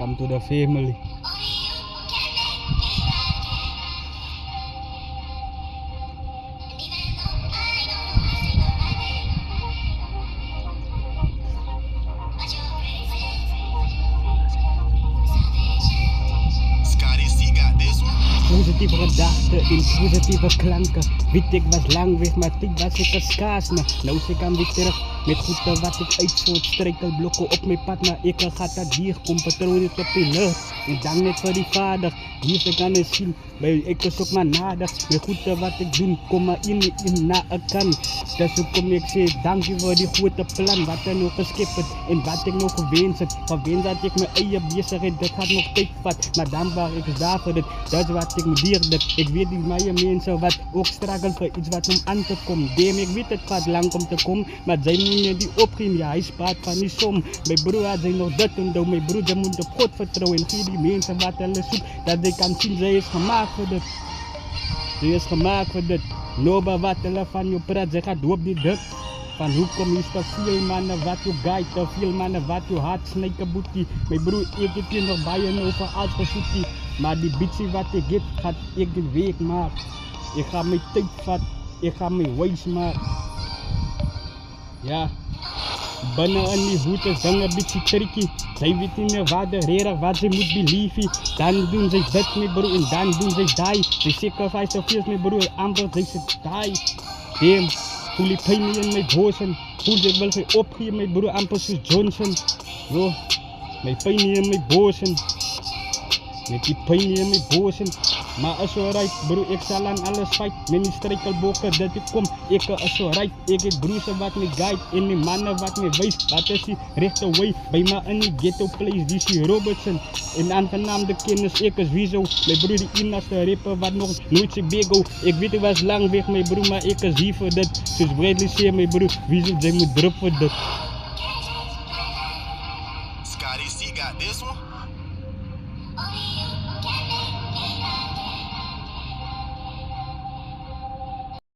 Welcome to the family. Positieve gedachten in positieve klanken. Weet ik was lang weg, maar ik was ik er schaars na. Nou zit ik aan weer terug met goed wat ik uitstoot. Strijkelblokken op mijn pad, maar ik gaat dat dier. Kom vertrouwen niet op die lucht. En dank net voor die vader. Hier is ik aan het zien. Bij ik is ook maar nader. Met goed wat ik doe, kom maar in na een kan. Dus hoe kom ik zeg, dank je voor die goede plan. Wat er nog geskipt het en wat ik nog gewenst heb. Verwens dat ik mijn eigen bezigheid, dat gaat nog tijd vat. Maar dan waar ik daar voor dit, dat is wat ik moet leerde. Ik weet niet mijn mensen wat ook struggle voor iets wat om aan te komen. Deem, ik weet het gaat lang om te komen. Maar zij moeten die opgeven, ja hij spraat van die som. Mijn broer had zij nog dat en dan mijn broer moet op God vertrouwen. En geef die mensen wat hulle zoekt, dat ik kan zien, zij is gemaakt voor dit. Zij is gemaakt voor dit. Noba wat hulle van jou praat, zij gaat op die dut. Van hoe kom je te veel mannen wat je guide, te veel mannen wat je hart snijken boetie. Mijn broer, ik heb je nog bij je over alles gezoekie. Maar die bitchie wat ik heb, gaat ik de week maken. Ik ga mijn tijd vatten, ik ga mijn wijs maken. Ja, binnen in die hoed zang een beetje tricky. Zij weet niet meer wat de reden, wat ze moet believe. Dan doen zij dit mijn broer en dan doen zij die. Zij sacrifice zoveel mijn broer, amper zij zit die. Damn, voel die pijn niet in mijn bozen. Voel ze wil geen opgeven mijn broer, amper zoals Johnson. Bro, mijn pijn niet in mijn bozen. Met die pijn niet in mijn bozen. Maar als je rijdt, broer, ik zal aan alles fight. Met die strijkelbokken dat ik kom, ik als je rijdt. Ik heb broers wat me guide en die mannen wat me wijst. Wat is die rechte way? Bij mij in die ghetto place, die is die Robertson. En aangenaam de kennis, ik is Wieso. Mijn broer die innaste rapper wat nog nooit zijn bego. Ik weet ik was lang weg, mijn broer, maar ik is hier voor dit. Dus Bradley zei, mijn broer, Wieso, zij moet druk voor dit.